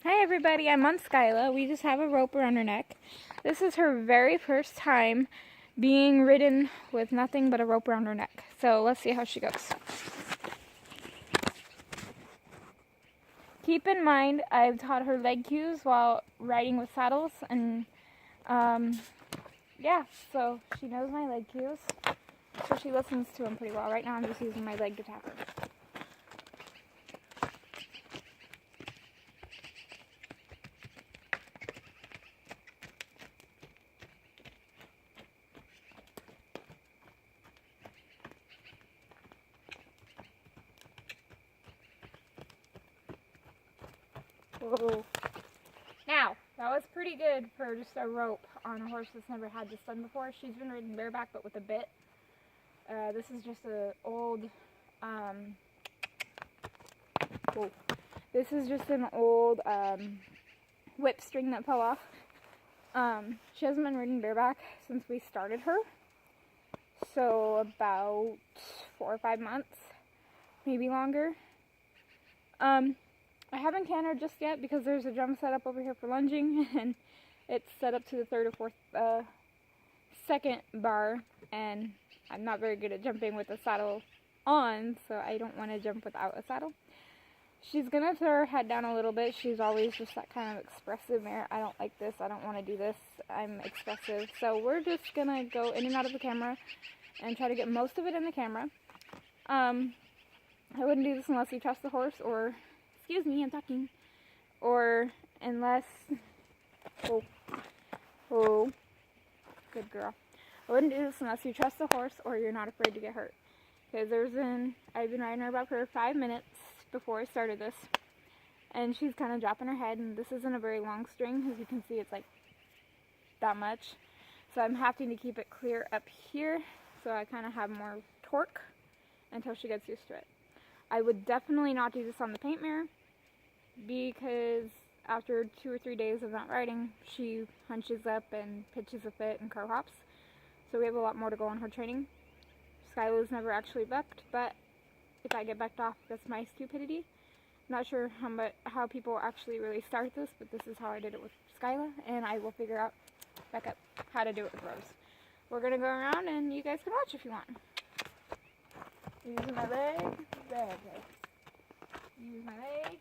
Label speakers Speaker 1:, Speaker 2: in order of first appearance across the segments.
Speaker 1: Hi everybody, I'm on Skyla. We just have a rope around her neck. This is her very first time being ridden with nothing but a rope around her neck. So let's see how she goes. Keep in mind, I've taught her leg cues while riding with saddles, and yeah, so she knows my leg cues. So she listens to them pretty well. Right now I'm just using my leg to tap her. Whoa. Now, that was pretty good for just a rope on a horse that's never had this done before. She's been ridden bareback but with a bit. This is just an old, this is just an old whip string that fell off. She hasn't been ridden bareback since we started her. So about 4 or 5 months, maybe longer. I haven't cantered just yet because there's a drum set up over here for lunging, and it's set up to the 3rd or 4th, 2nd bar, and I'm not very good at jumping with the saddle on, so I don't want to jump without a saddle. She's going to throw her head down a little bit. She's always just that kind of expressive mare. I don't like this. I don't want to do this. I'm expressive. So we're just going to go in and out of the camera and try to get most of it in the camera. I wouldn't do this unless you trust the horse, or, excuse me, I'm talking, or unless, good girl. I wouldn't do this unless you trust the horse or you're not afraid to get hurt. Because I've been riding her about for 5 minutes before I started this, and she's kind of dropping her head, and this isn't a very long string. As you can see, it's like that much. So I'm having to keep it clear up here so I kind of have more torque until she gets used to it. I would definitely not do this on the paint mare, because after 2 or 3 days of not riding, she hunches up and pitches a fit and crow hops. So we have a lot more to go on her training. Skyla's never actually bucked, but if I get bucked off, that's my stupidity. Not sure how people actually really start this, but this is how I did it with Skyla, and I will figure out back up how to do it with Rose. We're gonna go around, and you guys can watch if you want. Using my leg, there. Use my leg.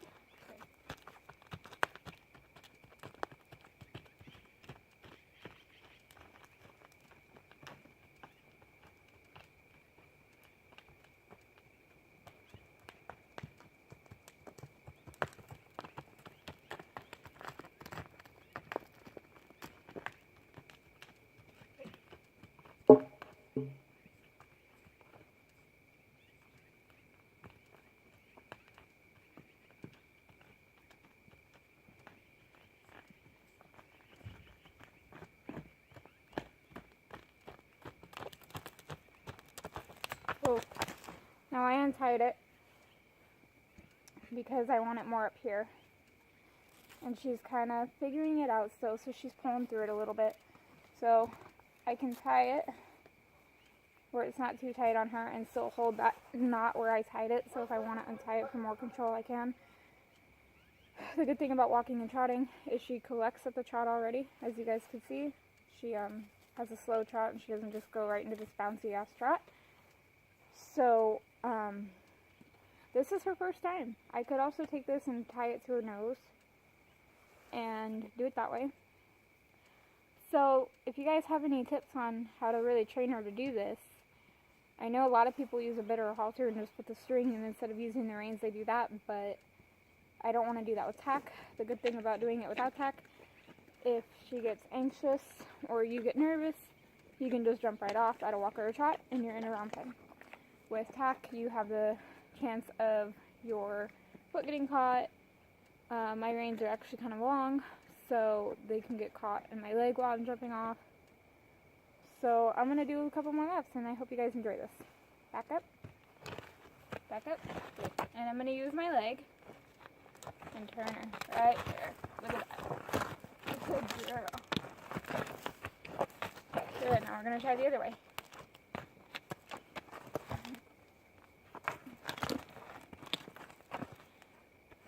Speaker 1: Oh, now I untied it because I want it more up here, and she's kind of figuring it out still, so she's pulling through it a little bit. So I can tie it where it's not too tight on her and still hold that knot where I tied it, so if I want to untie it for more control, I can. The good thing about walking and trotting is she collects at the trot already. As you guys can see, she has a slow trot, and she doesn't just go right into this bouncy ass trot. So this is her first time. I could also take this and tie it to her nose and do it that way. So if you guys have any tips on how to really train her to do this, I know a lot of people use a bit or a halter and just put the string, and instead of using the reins they do that, but I don't want to do that with tack. The good thing about doing it without tack, if she gets anxious or you get nervous, you can just jump right off at a walk or a trot and you're in around time. With tack, you have the chance of your foot getting caught. My reins are actually kind of long, so they can get caught in my leg while I'm jumping off. So I'm going to do a couple more laps, and I hope you guys enjoy this. Back up. And I'm going to use my leg and turn her right there. Look at that. Good girl. Good, now we're going to try the other way.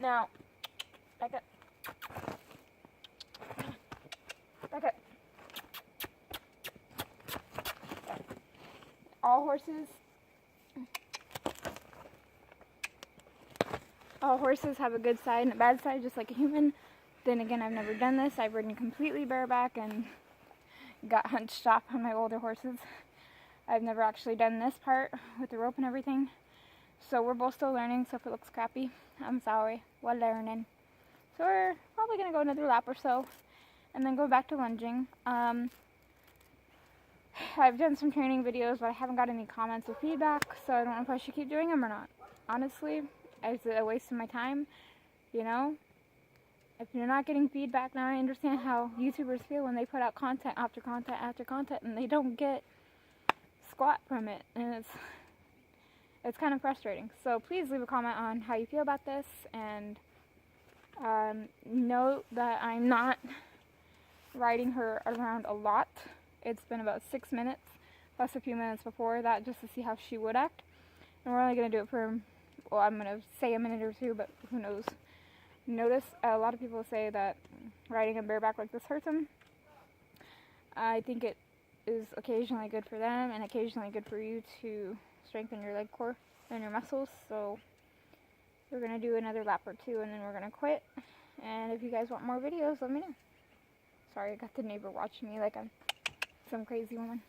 Speaker 1: Now, back up. Back up. All horses have a good side and a bad side, just like a human. Then again, I've never done this. I've ridden completely bareback and got hunched off on my older horses. I've never actually done this part with the rope and everything. So we're both still learning, so if it looks crappy, I'm sorry. We're learning. So we're probably going to go another lap or so and then go back to lunging. I've done some training videos, but I haven't got any comments or feedback, so I don't know if I should keep doing them or not. Honestly, it's a waste of my time, you know? If you're not getting feedback, now I understand how YouTubers feel when they put out content after content after content and they don't get squat from it, and it's kind of frustrating. So please leave a comment on how you feel about this, and note that I'm not riding her around a lot. It's been about 6 minutes, plus a few minutes before that, just to see how she would act. And we're only going to do it for, well, I'm going to say a minute or two, but who knows. Notice a lot of people say that riding a bareback like this hurts them. I think it is occasionally good for them and occasionally good for you to strengthen your leg core and your muscles. So we're going to do another lap or two and then we're going to quit. And if you guys want more videos, let me know. Sorry, I got the neighbor watching me like I'm some crazy woman.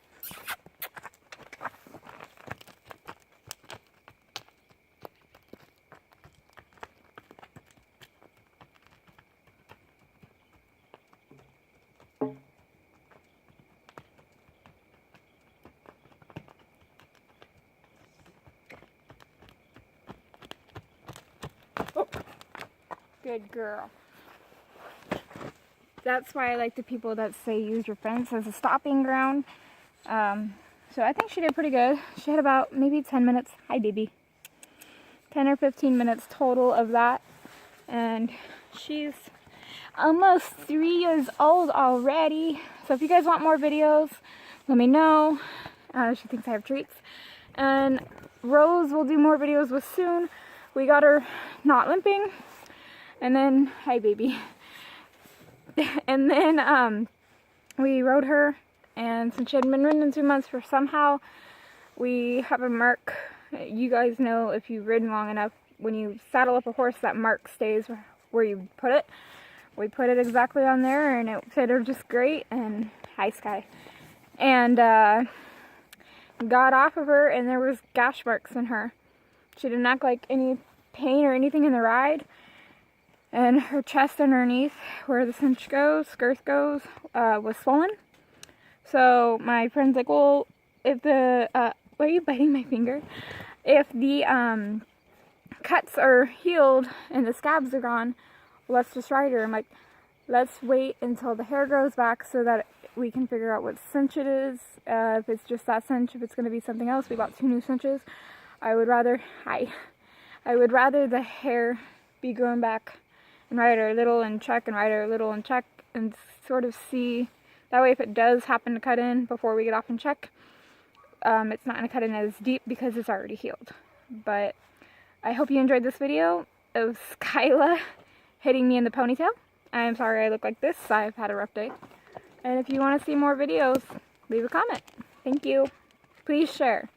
Speaker 1: Oh, good girl. That's why I like the people that say use your fence as a stopping ground. So I think she did pretty good. She had about maybe 10 minutes. Hi, baby. 10 or 15 minutes total of that. And she's almost 3 years old already. So if you guys want more videos, let me know. She thinks I have treats. And Rose will do more videos with soon. We got her not limping. And then, hi, baby. And then we rode her, and since she hadn't been ridden in 2 months, for somehow we have a mark. You guys know, if you've ridden long enough, when you saddle up a horse, that mark stays where you put it. We put it exactly on there, and it fit her just great. And hi, Sky. And got off of her, and there was gash marks in her. She didn't act like any pain or anything in the ride. And her chest underneath, where the cinch goes, girth goes, was swollen. So my friend's like, well, if the, why are you biting my finger? If the cuts are healed and the scabs are gone, let's just ride her. I'm like, let's wait until the hair grows back so that we can figure out what cinch it is. If it's just that cinch, if it's going to be something else. We bought 2 new cinches. I would rather the hair be grown back and ride her a little and check, and ride her a little and check, and sort of see. That way, if it does happen to cut in before we get off and check, it's not going to cut in as deep because it's already healed. But I hope you enjoyed this video of Skyla hitting me in the ponytail. I'm sorry I look like this. I've had a rough day. And if you want to see more videos, leave a comment. Thank you. Please share.